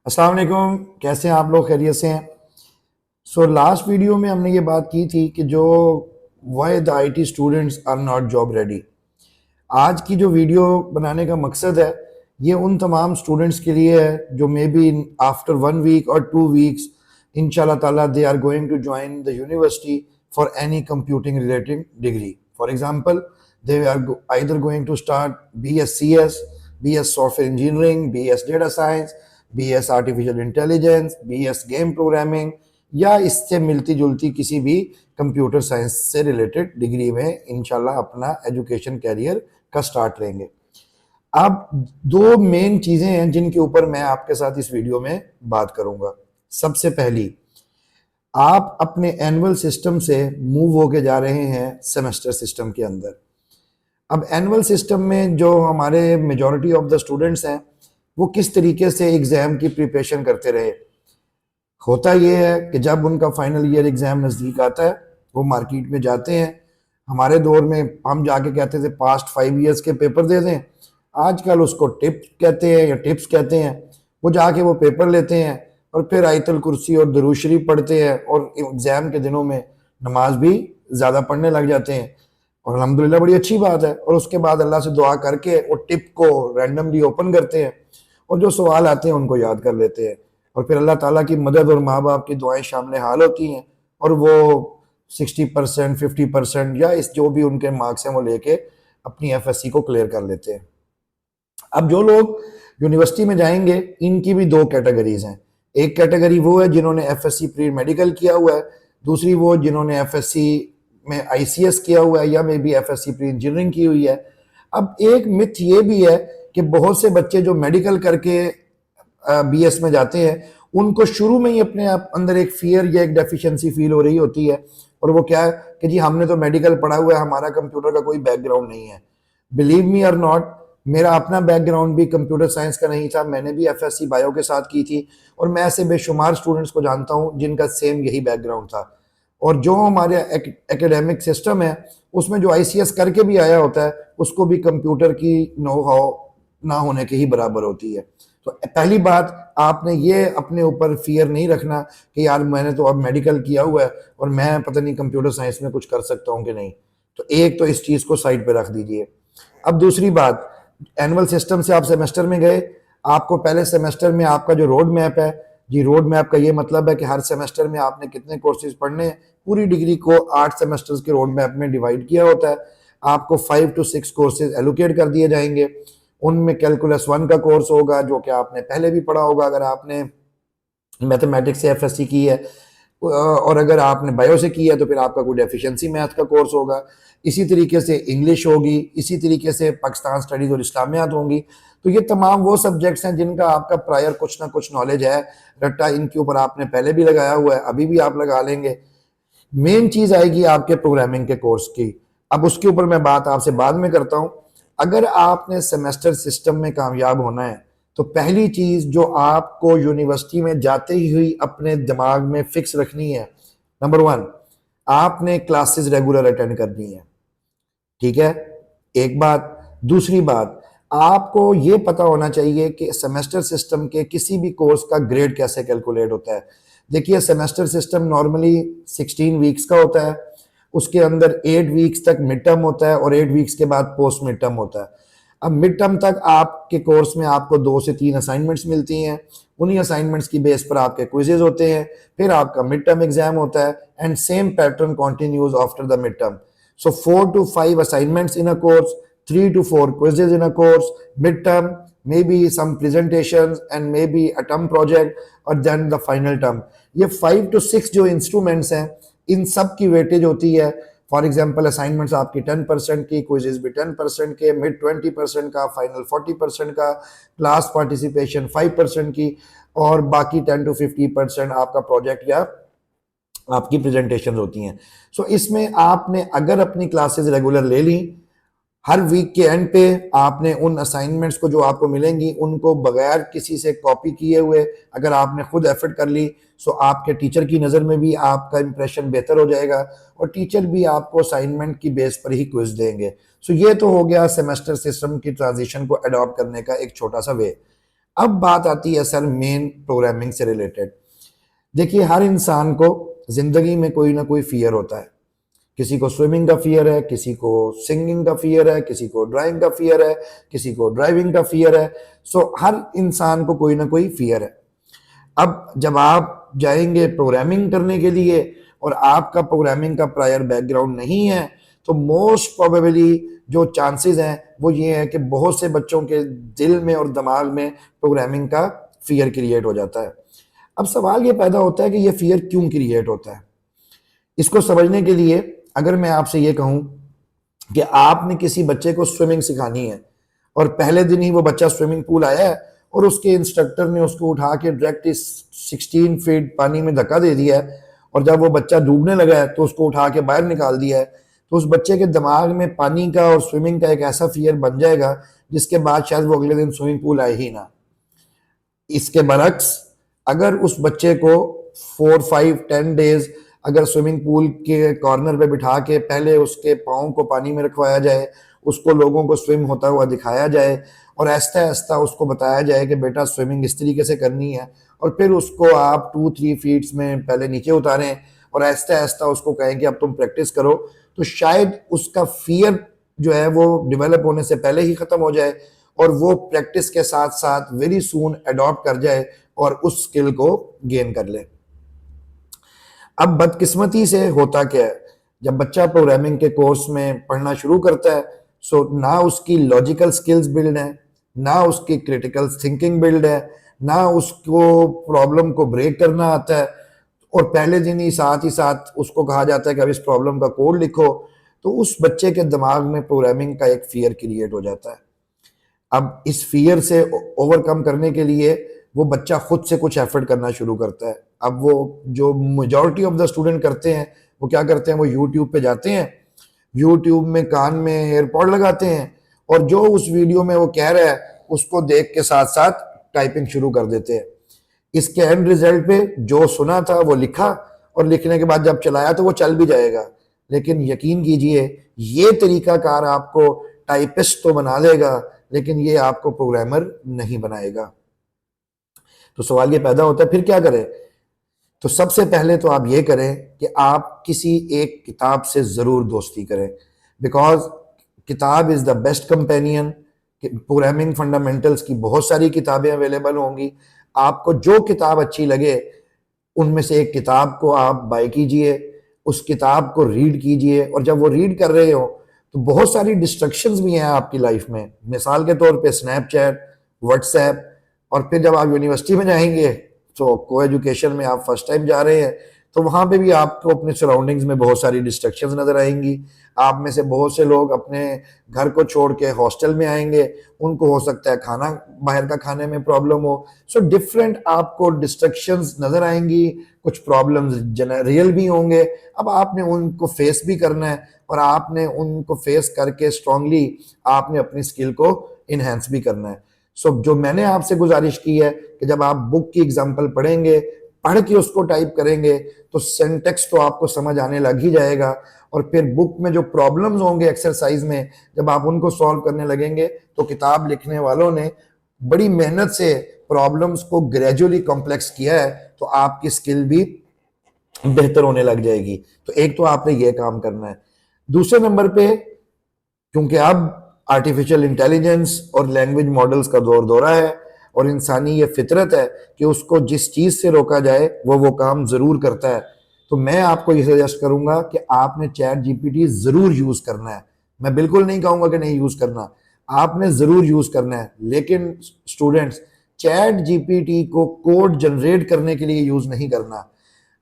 अस्सलाम वालेकुम, कैसे हैं आप लोग? खैरियत से हैं? लास्ट वीडियो में हमने ये बात की थी कि जो why the IT students are not job ready. आज की जो वीडियो बनाने का मकसद है, ये उन तमाम स्टूडेंट्स के लिए है जो मे बी आफ्टर 1 वीक और 2 वीक्स इंशाल्लाह ताला they are going to join the university for any computing related degree. For example, they are either going to start BScs, BS software engineering, BS data science, BS artificial intelligence, BS game programming, या इससे मिलती जुलती किसी भी computer science से related degree में इंशाल्लाह अपना एजुकेशन कैरियर का स्टार्ट लेंगे। अब दो मेन चीजें हैं जिनके ऊपर मैं आपके साथ इस वीडियो में बात करूंगा। सबसे पहली, आप अपने एनुअल सिस्टम से मूव होके जा रहे हैं सेमेस्टर सिस्टम के अंदर। अब एनुअल सिस्टम में जो हमारे मेजॉरिटी ऑफ द स्टूडेंट्स हैं, वो किस तरीके से एग्जाम की प्रिपरेशन करते रहे। होता यह है कि जब उनका फाइनल ईयर एग्जाम नज़दीक आता है, वो मार्केट में जाते हैं। हमारे दौर में हम जाके कहते थे पास्ट 5 ईयर्स के पेपर दे दें, आजकल उसको टिप्स कहते हैं या टिप्स कहते हैं। वो जाके वो पेपर लेते हैं और फिर आयतुल कुर्सी और दुरूद शरीफ पढ़ते हैं और एग्ज़ाम के दिनों में नमाज भी ज़्यादा पढ़ने लग जाते हैं, और अल्हम्दुलिल्लाह बड़ी अच्छी बात है। और उसके बाद अल्लाह से दुआ करके वो टिप को रैंडमली ओपन करते हैं और जो सवाल आते हैं उनको याद कर लेते हैं, और फिर अल्लाह ताला की मदद और माँ बाप की दुआएं शामिल हाल होती हैं, और वो 60%, 50% या इस जो भी उनके मार्क्स हैं वो लेके अपनी FSC को क्लियर कर लेते हैं। अब जो लोग यूनिवर्सिटी में जाएंगे, इनकी भी दो कैटेगरीज हैं। एक कैटेगरी वो है जिन्होंने FSC प्री मेडिकल किया हुआ है, दूसरी वो जिन्होंने FSC में ICS किया हुआ है या may be FSC pre engineering की हुई है। अब एक मिथ ये भी है कि बहुत से बच्चे जो मेडिकल करके BS में जाते हैं, उनको शुरू में ही अपने आप अंदर एक फियर या एक डेफिशिएंसी फील हो रही होती है, और वो क्या है कि जी हमने तो मेडिकल पढ़ा हुआ है, हमारा कंप्यूटर का कोई बैकग्राउंड नहीं है। बिलीव मी और नॉट, मेरा अपना बैकग्राउंड भी कंप्यूटर साइंस का नहीं था। मैंने भी FSC बायो के साथ की थी, और मैं ऐसे बेशुमार स्टूडेंट्स को जानता हूं जिनका सेम यही बैकग्राउंड था। और जो हमारे एकेडमिक सिस्टम है, उसमें जो ICS करके भी आया होता है, उसको भी कंप्यूटर की नो हाउ ना होने के ही बराबर होती है। तो पहली बात, आपने ये अपने ऊपर फियर नहीं रखना कि यार मैंने तो अब मेडिकल किया हुआ है और मैं पता नहीं कंप्यूटर साइंस में कुछ कर सकता हूँ कि नहीं। तो एक तो इस चीज़ को साइड पे रख दीजिए। अब दूसरी बात, एनुअल सिस्टम से आप सेमेस्टर में गए, आपको पहले सेमेस्टर में आपका जो रोड मैप है, जी रोड मैप का ये मतलब है कि हर सेमेस्टर में आपने कितने कोर्सेज पढ़ने हैं। पूरी डिग्री को 8 सेमेस्टर्स के रोड मैप में डिवाइड किया होता है। आपको 5 to 6 कोर्सेज एलोकेट कर दिए जाएंगे। उनमें कैलकुलस 1 का कोर्स होगा जो कि आपने पहले भी पढ़ा होगा अगर आपने मैथमेटिक्स से FSC की है, और अगर आपने बायो से की है तो फिर आपका कोई डेफिशिएंसी मैथ का कोर्स होगा। इसी तरीके से इंग्लिश होगी, इसी तरीके से पाकिस्तान स्टडीज़ और इस्लामियात होंगी। तो ये तमाम वो सब्जेक्ट्स हैं जिनका आपका प्रायर कुछ ना कुछ नॉलेज है, रट्टा इनके ऊपर आपने पहले भी लगाया हुआ है, अभी भी आप लगा लेंगे। मेन चीज़ आएगी आपके प्रोग्रामिंग के कोर्स की। अब उसके ऊपर मैं बात आपसे बाद में करता हूँ। अगर आपने सेमेस्टर सिस्टम में कामयाब होना है, तो पहली चीज़ जो आपको यूनिवर्सिटी में जाते ही हुई अपने दिमाग में फिक्स रखनी है, नंबर 1, आपने क्लासेस रेगुलर अटेंड करनी है। ठीक है, एक बात। दूसरी बात, आपको ये पता होना चाहिए कि सेमेस्टर सिस्टम के किसी भी कोर्स का ग्रेड कैसे कैलकुलेट होता है। देखिए, सेमेस्टर सिस्टम नॉर्मली 16 वीक्स का होता है। उसके अंदर 8 वीक्स तक मिड टर्म होता है और 8 वीक्स के बाद पोस्ट मिड टर्म होता है। अब मिड टर्म तक आपके कोर्स में आपको 2 से 3 असाइनमेंट्स मिलती हैं। उन्हीं असाइनमेंट्स की बेस पर आपके क्विजेज होते हैं, फिर आपका मिड टर्म एग्जाम होता है, and same pattern continues after the mid term. So 4 to 5 assignments in a course, 3 to 4 quizzes in a course, midterm, maybe some presentations and maybe a term project, और then the final term। ये 5 to 6 जो instruments हैं, इन सब की weightage होती है। For example, assignments आपकी 10% की, क्विजेज भी 10% के, मिड 20% का, फाइनल 40% का, क्लास पार्टिसिपेशन 5% की, और बाकी 10 to 50% आपका प्रोजेक्ट या आपकी प्रेजेंटेशन होती हैं। सो इसमें आपने अगर अपनी क्लासेस रेगुलर ले ली, हर वीक के एंड पे आपने उन असाइनमेंट्स को जो आपको मिलेंगी उनको बगैर किसी से कॉपी किए हुए अगर आपने खुद एफर्ट कर ली, सो आपके टीचर की नज़र में भी आपका इंप्रेशन बेहतर हो जाएगा, और टीचर भी आपको असाइनमेंट की बेस पर ही क्विज देंगे। सो ये तो हो गया सेमेस्टर सिस्टम की ट्रांजिशन को अडॉप्ट करने का एक छोटा सा वे। अब बात आती है सर मेन प्रोग्रामिंग से रिलेटेड। देखिए, हर इंसान को जिंदगी में कोई ना कोई फियर होता है। किसी को स्विमिंग का फियर है, किसी को सिंगिंग का फियर है, किसी को ड्राइंग का फियर है, किसी को ड्राइविंग का फियर है। सो हर इंसान को कोई ना कोई फियर है। अब जब आप जाएंगे प्रोग्रामिंग करने के लिए और आपका प्रोग्रामिंग का प्रायर बैकग्राउंड नहीं है, तो मोस्ट प्रोबेबली जो चांसेस हैं वो ये है कि बहुत से बच्चों के दिल में और दिमाग में प्रोग्रामिंग का फियर क्रिएट हो जाता है। अब सवाल ये पैदा होता है कि ये फियर क्यों क्रिएट होता है। इसको समझने के लिए अगर मैं आपसे ये कहूं कि आपने किसी बच्चे को स्विमिंग सिखानी है और पहले दिन ही वो बच्चा स्विमिंग पूल आया है और उसके इंस्ट्रक्टर ने उसको उठा के डायरेक्ट 16 फीट पानी में धक्का दे दिया है, और जब वो बच्चा डूबने लगा है तो उसको उठा के बाहर निकाल दिया है, तो उस बच्चे के दिमाग में पानी का और स्विमिंग का एक ऐसा फियर बन जाएगा जिसके बाद शायद वो अगले दिन स्विमिंग पूल आए ही ना। इसके बरक्स अगर उस बच्चे को 4, 5, 10 डेज अगर स्विमिंग पूल के कॉर्नर पे बिठा के पहले उसके पाँव को पानी में रखवाया जाए, उसको लोगों को स्विम होता हुआ दिखाया जाए और आहिस्ता आहिस्ता उसको बताया जाए कि बेटा स्विमिंग इस तरीके से करनी है, और फिर उसको आप 2, 3 फीट्स में पहले नीचे उतारें और आहिस्ता आहिस्ता उसको कहें कि अब तुम प्रैक्टिस करो, तो शायद उसका फियर जो है वो डेवलप होने से पहले ही ख़त्म हो जाए और वो प्रैक्टिस के साथ साथ वेरी सून अडॉप्ट कर जाए और उस स्किल को गेन कर ले। अब बदकिस्मती से होता क्या है, जब बच्चा प्रोग्रामिंग के कोर्स में पढ़ना शुरू करता है, सो ना उसकी लॉजिकल स्किल्स बिल्ड है, ना उसकी क्रिटिकल थिंकिंग बिल्ड है, ना उसको प्रॉब्लम को ब्रेक करना आता है, और पहले दिन ही साथ उसको कहा जाता है कि अब इस प्रॉब्लम का कोड लिखो, तो उस बच्चे के दिमाग में प्रोग्रामिंग का एक फियर क्रिएट हो जाता है। अब इस फियर से ओवरकम करने के लिए वो बच्चा खुद से कुछ एफर्ट करना शुरू करता है। अब वो जो मेजॉरिटी ऑफ द स्टूडेंट करते हैं वो क्या करते हैं, वो यूट्यूब पे जाते हैं, यूट्यूब में कान में एयरपॉड लगाते हैं और जो उस वीडियो में वो कह रहा है उसको देख के साथ साथ टाइपिंग शुरू कर देते हैं। इसके एंड रिजल्ट पे जो सुना था वो लिखा, और लिखने के बाद जब चलाया तो वो चल भी जाएगा, लेकिन यकीन कीजिए ये तरीकाकार आपको टाइपिस्ट तो बना देगा लेकिन ये आपको प्रोग्रामर नहीं बनाएगा। तो सवाल ये पैदा होता है फिर क्या करें। तो सबसे पहले तो आप ये करें कि आप किसी एक किताब से ज़रूर दोस्ती करें, बिकॉज किताब is the best companion. Programming fundamentals की बहुत सारी किताबें अवेलेबल होंगी, आपको जो किताब अच्छी लगे उनमें से एक किताब को आप बाय कीजिए, उस किताब को रीड कीजिए, और जब वो रीड कर रहे हो तो बहुत सारी डिस्ट्रक्शंस भी हैं आपकी लाइफ में, मिसाल के तौर पे स्नैपचैट, व्हाट्सएप, और फिर जब आप यूनिवर्सिटी में जाएंगे तो को एजुकेशन में आप फर्स्ट टाइम जा रहे हैं तो वहाँ पे भी आपको अपने सराउंडिंग्स में बहुत सारी डिस्ट्रक्शंस नज़र आएंगी। आप में से बहुत से लोग अपने घर को छोड़ के हॉस्टल में आएंगे, उनको हो सकता है खाना बाहर का खाने में प्रॉब्लम हो। सो डिफरेंट आपको डिस्ट्रक्शंस नज़र आएंगी, कुछ प्रॉब्लम्स रियल भी होंगे। अब आपने उनको फेस भी करना है और आपने उनको फेस करके स्ट्रांगली आपने अपनी स्किल को इन्हेंस भी करना है। सो जो मैंने आपसे गुजारिश की है कि जब आप बुक की एग्जाम्पल पढ़ेंगे, पढ़ के उसको टाइप करेंगे तो सिंटेक्स तो आपको समझ आने लग ही जाएगा, और फिर बुक में जो प्रॉब्लम्स होंगे एक्सरसाइज में जब आप उनको सॉल्व करने लगेंगे तो किताब लिखने वालों ने बड़ी मेहनत से प्रॉब्लम्स को ग्रेजुअली कॉम्प्लेक्स किया है, तो आपकी स्किल भी बेहतर होने लग जाएगी। तो एक तो आपने ये काम करना है। दूसरे नंबर पे, क्योंकि अब आर्टिफिशियल इंटेलिजेंस और लैंग्वेज मॉडल्स का दौर दौरा है और इंसानी ये फितरत है कि उसको जिस चीज़ से रोका जाए वो काम ज़रूर करता है, तो मैं आपको ये सजेस्ट करूंगा कि आपने चैट जीपीटी ज़रूर यूज़ करना है। मैं बिल्कुल नहीं कहूँगा कि नहीं यूज़ करना, आपने ज़रूर यूज़ करना है, लेकिन स्टूडेंट्स चैट जीपीटी को कोड जनरेट करने के लिए यूज़ नहीं करना।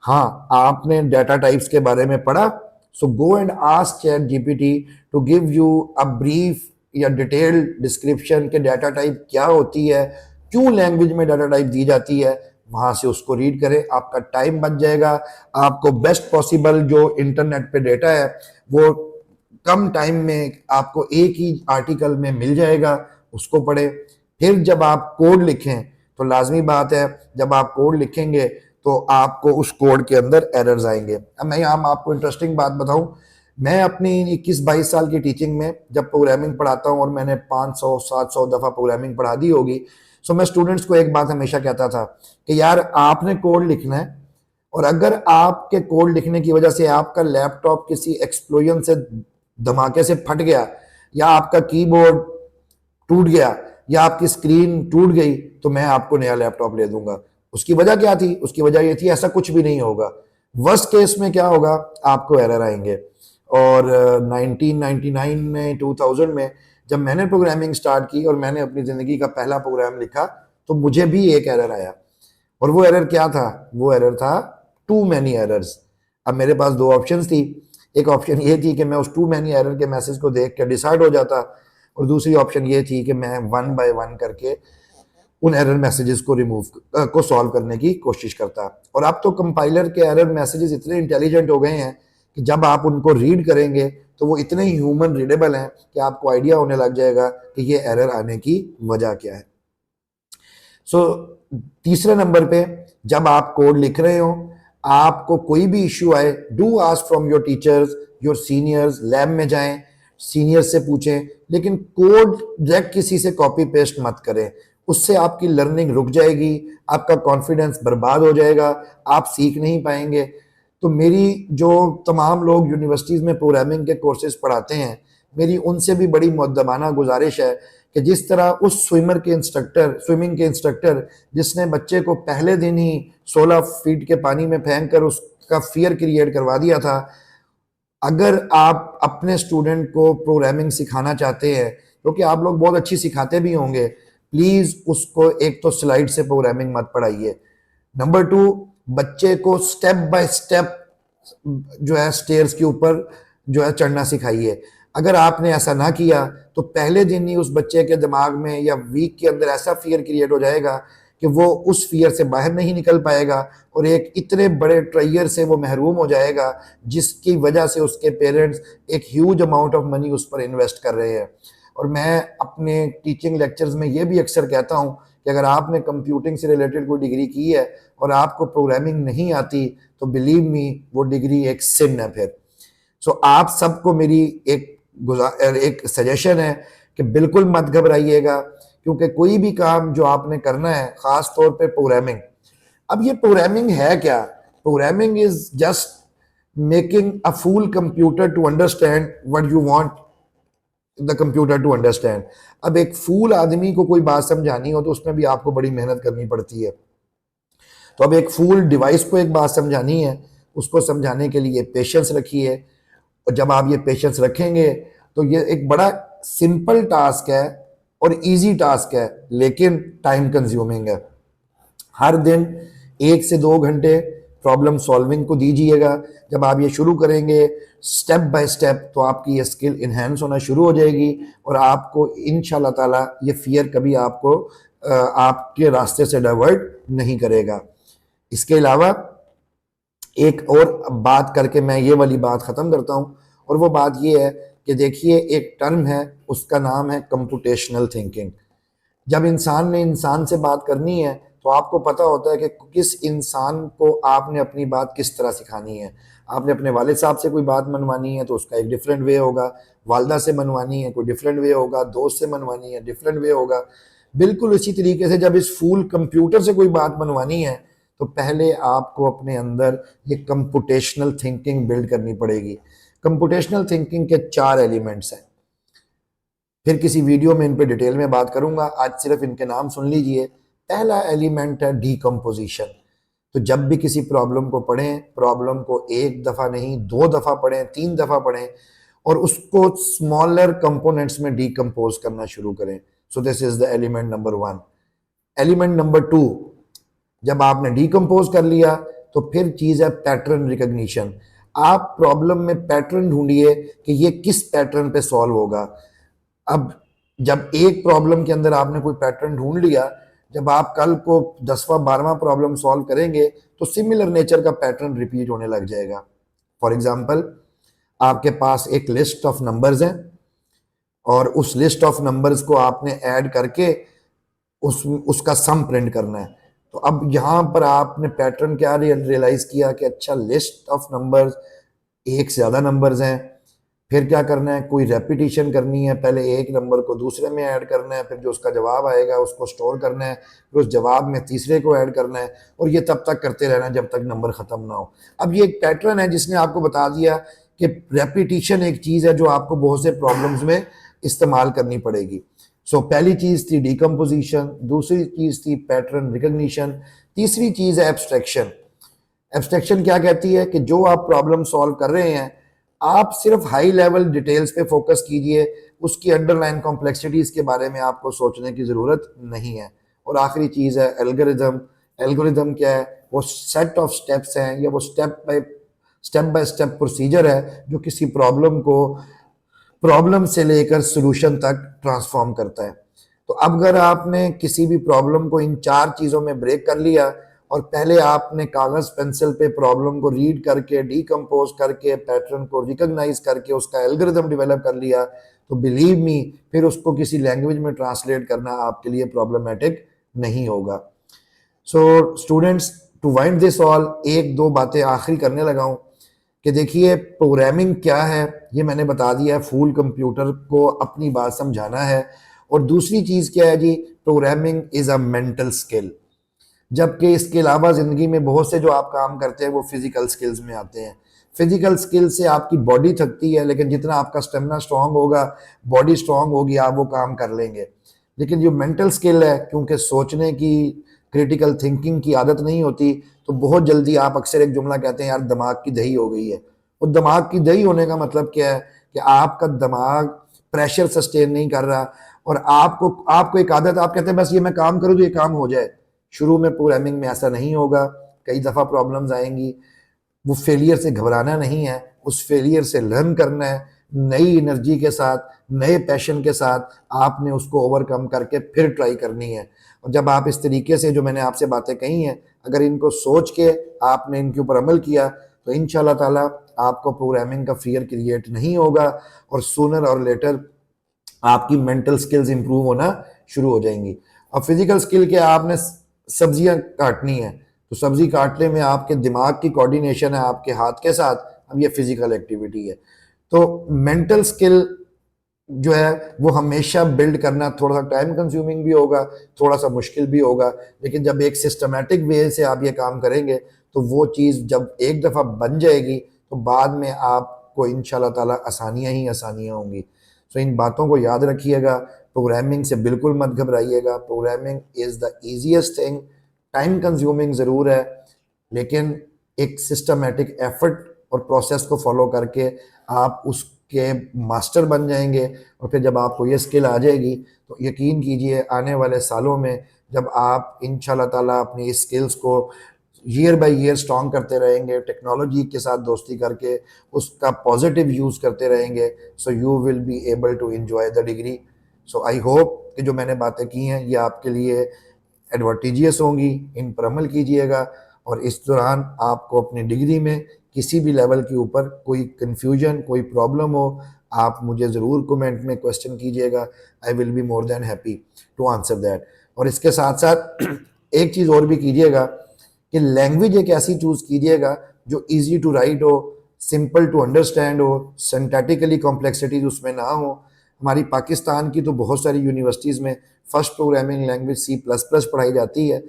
हाँ, आपने डाटा टाइप्स के बारे में पढ़ा, so go and ask ChatGPT to give you a brief या डिटेल्ड डिस्क्रिप्शन के डाटा टाइप क्या होती है, क्यों लैंग्वेज में डाटा टाइप दी जाती है, वहां से उसको रीड करें, आपका टाइम बच जाएगा। आपको बेस्ट पॉसिबल जो इंटरनेट पे डेटा है वो कम टाइम में आपको एक ही आर्टिकल में मिल जाएगा, उसको पढ़े। फिर जब आप कोड लिखें तो लाजमी बात है जब आप कोड लिखेंगे तो आपको उस कोड के अंदर एरर्स आएंगे। अब मैं यहाँ आपको इंटरेस्टिंग बात बताऊं, मैं अपनी 21-22 साल की टीचिंग में जब प्रोग्रामिंग पढ़ाता हूँ और मैंने 500-700 दफ़ा प्रोग्रामिंग पढ़ा दी होगी, सो मैं स्टूडेंट्स को एक बात हमेशा कहता था कि यार आपने कोड लिखना है, और अगर आपके कोड लिखने की वजह से आपका लैपटॉप किसी एक्सप्लोजन से धमाके से फट गया, या आपका कीबोर्ड टूट गया, या आपकी स्क्रीन टूट गई, तो मैं आपको नया लैपटॉप ले दूंगा। उसकी वजह क्या थी? उसकी वजह ये थी ऐसा कुछ भी नहीं होगा। वर्स्ट केस में क्या होगा? आपको एरर आएंगे। और 1999 में, 2000 में जब मैंने प्रोग्रामिंग स्टार्ट की और मैंने अपनी ज़िंदगी का पहला प्रोग्राम लिखा, तो मुझे भी एक एरर आया। और वो एरर क्या था? वो एरर था टू मैनी एरर्स। अब मेरे पास दो ऑप्शंस थी। एक ऑप्शन ये थी कि मैं उस टू मैनी एरर के मैसेज को देख के डिसाइड हो जाता, और दूसरी ऑप्शन ये थी कि मैं वन बाय वन करके उन एरर मैसेजेस को को सॉल्व करने की कोशिश करता। और अब तो कंपाइलर के एरर मैसेजेस इतने इंटेलिजेंट हो गए हैं कि जब आप उनको रीड करेंगे तो वो इतने ह्यूमन रीडेबल हैं कि आपको आइडिया होने लग जाएगा कि ये एरर आने की वजह क्या है। सो तीसरे नंबर पे, जब आप कोड लिख रहे हो, आपको कोई भी इश्यू आए, do ask from your teachers, your seniors. Lab में जाएं, सीनियर से पूछें, लेकिन कोड डायरेक्ट किसी से कॉपी पेस्ट मत करें। उससे आपकी लर्निंग रुक जाएगी, आपका कॉन्फिडेंस बर्बाद हो जाएगा, आप सीख नहीं पाएंगे। तो मेरी जो तमाम लोग यूनिवर्सिटीज़ में प्रोग्रामिंग के कोर्सेज पढ़ाते हैं, मेरी उनसे भी बड़ी मुद्दबाना गुजारिश है कि जिस तरह उस स्विमिंग के इंस्ट्रक्टर जिसने बच्चे को पहले दिन ही 16 फीट के पानी में फेंक कर उसका फियर क्रिएट करवा दिया था, अगर आप अपने स्टूडेंट को प्रोग्रामिंग सिखाना चाहते हैं, क्योंकि आप लोग बहुत अच्छी सिखाते भी होंगे, प्लीज उसको एक तो स्लाइड से प्रोग्रामिंग मत पढ़ाइए। नंबर टू, बच्चे को स्टेप बाय स्टेप जो है स्टेयर्स के ऊपर जो है चढ़ना सिखाइए। अगर आपने ऐसा ना किया तो पहले दिन ही उस बच्चे के दिमाग में या वीक के अंदर ऐसा फियर क्रिएट हो जाएगा कि वो उस फियर से बाहर नहीं निकल पाएगा, और एक इतने बड़े ट्रायर से वो महरूम हो जाएगा जिसकी वजह से उसके पेरेंट्स एक ह्यूज अमाउंट ऑफ मनी उस पर इन्वेस्ट कर रहे हैं। और मैं अपने टीचिंग लेक्चर्स में ये भी अक्सर कहता हूँ कि अगर आपने कंप्यूटिंग से रिलेटेड कोई डिग्री की है और आपको प्रोग्रामिंग नहीं आती, तो बिलीव मी वो डिग्री एक सिन है फिर। सो आप सबको मेरी एक सजेशन है कि बिल्कुल मत घबराइएगा, क्योंकि कोई भी काम जो आपने करना है, खास तौर पे प्रोग्रामिंग। अब ये प्रोग्रामिंग है क्या? Programming is just making a fool computer to understand what you want the computer to understand. अब एक फूल आदमी को कोई बात समझानी हो तो उसमें भी आपको बड़ी मेहनत करनी पड़ती है। तो अब एक फूल डिवाइस को एक बात समझानी है, उसको समझाने के लिए पेशेंस रखिए। और जब आप ये पेशेंस रखेंगे तो ये एक बड़ा सिंपल टास्क है और इजी टास्क है, लेकिन टाइम कंज्यूमिंग है। हर दिन 1 से 2 घंटे प्रॉब्लम सॉल्विंग को दीजिएगा। जब आप ये शुरू करेंगे स्टेप बाय स्टेप, तो आपकी ये स्किल इन्हेंस होना शुरू हो जाएगी, और आपको इंशाल्लाह ताला ये फियर कभी आपको आपके रास्ते से डाइवर्ट नहीं करेगा। इसके अलावा एक और बात करके मैं ये वाली बात ख़त्म करता हूँ, और वो बात ये है कि देखिए, एक टर्म है, उसका नाम है कंप्यूटेशनल थिंकिंग। जब इंसान ने इंसान से बात करनी है तो आपको पता होता है कि किस इंसान को आपने अपनी बात किस तरह सिखानी है। आपने अपने वालिद साहब से कोई बात मनवानी है तो उसका एक डिफरेंट वे होगा, वालदा से मनवानी है कोई डिफरेंट वे होगा, दोस्त से मनवानी है डिफरेंट वे होगा। बिल्कुल इसी तरीके से जब इस फूल कंप्यूटर से कोई बात मनवानी है तो पहले आपको अपने अंदर ये कंप्यूटेशनल थिंकिंग बिल्ड करनी पड़ेगी। कंप्यूटेशनल थिंकिंग के 4 एलिमेंट्स हैं, फिर किसी वीडियो में इन पे डिटेल में बात करूंगा, आज सिर्फ इनके नाम सुन लीजिए। पहला एलिमेंट है डीकम्पोजिशन। तो जब भी किसी प्रॉब्लम को पढ़ें, प्रॉब्लम को 1 दफ़ा नहीं 2 दफ़ा पढ़ें, 3 दफ़ा पढ़ें, और उसको स्मॉलर कंपोनेंट्स में डीकम्पोज करना शुरू करें। So this is the element number 1। Element number 2, जब आपने डीकम्पोज कर लिया तो फिर चीज़ है पैटर्न रिकग्निशन। आप प्रॉब्लम में पैटर्न ढूंढिए कि ये किस पैटर्न पे सॉल्व होगा। अब जब एक प्रॉब्लम के अंदर आपने कोई पैटर्न ढूंढ लिया, जब आप कल को 10वां 12वां प्रॉब्लम सॉल्व करेंगे तो सिमिलर नेचर का पैटर्न रिपीट होने लग जाएगा। फॉर एग्जांपल, आपके पास एक लिस्ट ऑफ नंबर्स हैं और उस लिस्ट ऑफ नंबर्स को आपने ऐड करके उसका सम प्रिंट करना है। तो अब यहाँ पर आपने पैटर्न क्या रियलाइज किया कि अच्छा, लिस्ट ऑफ नंबर्स, एक से ज़्यादा नंबर्स हैं, फिर क्या करना है, कोई रेपिटेशन करनी है, पहले एक नंबर को दूसरे में ऐड करना है, फिर जो उसका जवाब आएगा उसको स्टोर करना है, फिर उस जवाब में तीसरे को ऐड करना है, और ये तब तक करते रहना है जब तक नंबर ख़त्म ना हो। अब ये एक पैटर्न है जिसने आपको बता दिया कि रेपिटेशन एक चीज़ है जो आपको बहुत से प्रॉब्लम्स में इस्तेमाल करनी पड़ेगी। सो पहली चीज़ थी डिकम्पोजिशन, दूसरी चीज़ थी पैटर्न रिकग्निशन, तीसरी चीज़ है एब्स्ट्रैक्शन। एब्स्ट्रैक्शन क्या कहती है कि जो आप प्रॉब्लम सॉल्व कर रहे हैं आप सिर्फ हाई लेवल डिटेल्स पे फोकस कीजिए, उसकी अंडरलाइन कॉम्प्लेक्सिटीज के बारे में आपको सोचने की ज़रूरत नहीं है। और आखिरी चीज़ है एल्गोरिदम। एल्गोरिदम क्या है, वो सेट ऑफ स्टेप्स हैं या वो स्टेप बाय स्टेप प्रोसीजर है जो किसी प्रॉब्लम को प्रॉब्लम से लेकर सोल्यूशन तक ट्रांसफॉर्म करता है। तो अब अगर आपने किसी भी प्रॉब्लम को इन चार चीज़ों में ब्रेक कर लिया और पहले आपने कागज़ पेंसिल पे प्रॉब्लम को रीड करके डीकम्पोज करके पैटर्न को रिकॉग्नाइज करके उसका एल्गोरिदम डेवलप कर लिया, तो बिलीव मी फिर उसको किसी लैंग्वेज में ट्रांसलेट करना आपके लिए प्रॉब्लमेटिक नहीं होगा। So students, to wind this all, एक दो बातें आखिरी करने लगा हूँ कि देखिए प्रोग्रामिंग क्या है ये मैंने बता दिया है, फूल कंप्यूटर को अपनी बात समझाना है। और दूसरी चीज़ क्या है जी, programming is a mental skill, जबकि इसके अलावा ज़िंदगी में बहुत से जो आप काम करते हैं वो फिज़िकल स्किल्स में आते हैं। फिज़िकल स्किल से आपकी बॉडी थकती है, लेकिन जितना आपका स्टेमिना स्ट्रांग होगा, बॉडी स्ट्रांग होगी, आप वो काम कर लेंगे। लेकिन जो मेंटल स्किल है, क्योंकि सोचने की, क्रिटिकल थिंकिंग की आदत नहीं होती, तो बहुत जल्दी आप अक्सर एक जुमला कहते हैं यार दिमाग की दही हो गई है। और दिमाग की दही होने का मतलब क्या है कि आपका दिमाग प्रेशर सस्टेन नहीं कर रहा, और आपको एक आदत, आप कहते हैं बस ये मैं काम करूँ तो ये काम हो जाए। शुरू में प्रोग्रामिंग में ऐसा नहीं होगा, कई दफ़ा प्रॉब्लम्स आएंगी। वो फेलियर से घबराना नहीं है, उस फेलियर से लर्न करना है, नई एनर्जी के साथ, नए पैशन के साथ आपने उसको ओवरकम करके फिर ट्राई करनी है। और जब आप इस तरीके से जो मैंने आपसे बातें कही हैं, अगर इनको सोच के आपने इनके ऊपर अमल किया तो इंशाल्लाह ताला आपको प्रोग्रामिंग का फियर क्रिएट नहीं होगा, और सूनर और लेटर आपकी मेंटल स्किल्स इंप्रूव होना शुरू हो जाएंगी। अब फिजिकल स्किल के आपने सब्जियां काटनी है, तो सब्जी काटने में आपके दिमाग की कोऑर्डिनेशन है आपके हाथ के साथ, अब ये फिजिकल एक्टिविटी है। तो मेंटल स्किल जो है वो हमेशा बिल्ड करना थोड़ा सा टाइम कंज्यूमिंग भी होगा, थोड़ा सा मुश्किल भी होगा, लेकिन जब एक सिस्टमेटिक वे से आप ये काम करेंगे तो वो चीज़ जब एक दफ़ा बन जाएगी तो बाद में आपको इंशाल्लाह ताला आसानियाँ ही आसानियाँ होंगी। सो इन बातों को याद रखिएगा, प्रोग्रामिंग से बिल्कुल मत घबराइएगा। Programming is the easiest thing, time consuming ज़रूर है, लेकिन एक सिस्टमेटिक एफर्ट और प्रोसेस को फॉलो करके आप उसके मास्टर बन जाएंगे। और फिर जब आपको ये स्किल आ जाएगी तो यकीन कीजिए आने वाले सालों में जब आप इंशाल्लाह ताला अपनी इस स्किल्स को ईयर बाय ईयर स्ट्रॉन्ग करते रहेंगे, टेक्नोलॉजी के साथ दोस्ती करके उसका पॉजिटिव यूज़ करते रहेंगे, so you will be able to enjoy the degree. So I hope कि जो मैंने बातें की हैं ये आपके लिए एडवांटेजियस होंगी, इन पर अमल कीजिएगा। और इस दौरान आपको अपनी डिग्री में किसी भी लेवल के ऊपर कोई कन्फ्यूजन, कोई प्रॉब्लम हो, आप मुझे ज़रूर कमेंट में क्वेश्चन कीजिएगा। I will be more than happy to answer that. और इसके साथ साथ एक चीज़ और भी कीजिएगा कि लैंग्वेज एक ऐसी चूज़ कीजिएगा जो इजी टू राइट हो, सिंपल टू अंडरस्टैंड हो, सिंटैटिकली कॉम्प्लेक्सिटीज उसमें ना हो। हमारी पाकिस्तान की तो बहुत सारी यूनिवर्सिटीज़ में फर्स्ट प्रोग्रामिंग लैंग्वेज C++ पढ़ाई जाती है,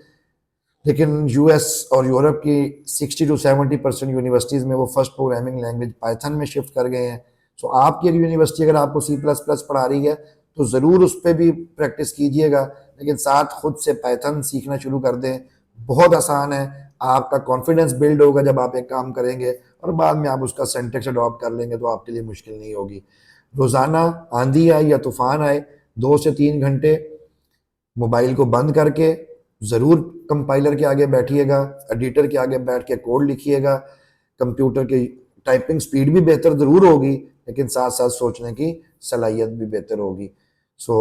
लेकिन यूएस और यूरोप की 60 to 70% यूनिवर्सिटीज़ में वो फर्स्ट प्रोग्रामिंग लैंग्वेज पाइथन में शिफ्ट कर गए हैं। सो आपकी यूनिवर्सिटी अगर आपको C++ पढ़ा रही है तो ज़रूर उस पर भी प्रैक्टिस कीजिएगा, लेकिन साथ खुद से पाइथन सीखना शुरू कर दें। बहुत आसान है, आपका कॉन्फिडेंस बिल्ड होगा जब आप एक काम करेंगे, और बाद में आप उसका सेंटेक्स अडॉप्ट कर लेंगे तो आपके लिए मुश्किल नहीं होगी। रोज़ाना आंधी आए या तूफ़ान आए, 2 से 3 घंटे मोबाइल को बंद करके ज़रूर कंपाइलर के आगे बैठिएगा, एडिटर के आगे बैठ के कोड लिखिएगा। कंप्यूटर की टाइपिंग स्पीड भी बेहतर ज़रूर होगी, लेकिन साथ साथ सोचने की सलाहियत भी बेहतर होगी। सो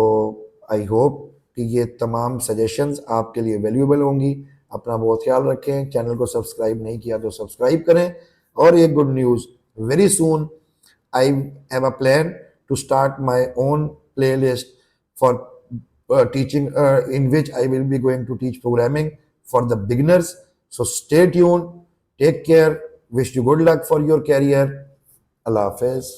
आई होप कि ये तमाम सजेशंस आपके लिए वैल्यूएबल होंगी। अपना बहुत ख्याल रखें, चैनल को सब्सक्राइब नहीं किया तो सब्सक्राइब करें। और एक good news, very soon I have a plan to start my own playlist for teaching, in which I will be going to teach programming for the beginners. So stay tuned, take care, wish you good luck for your career. Allah Hafiz.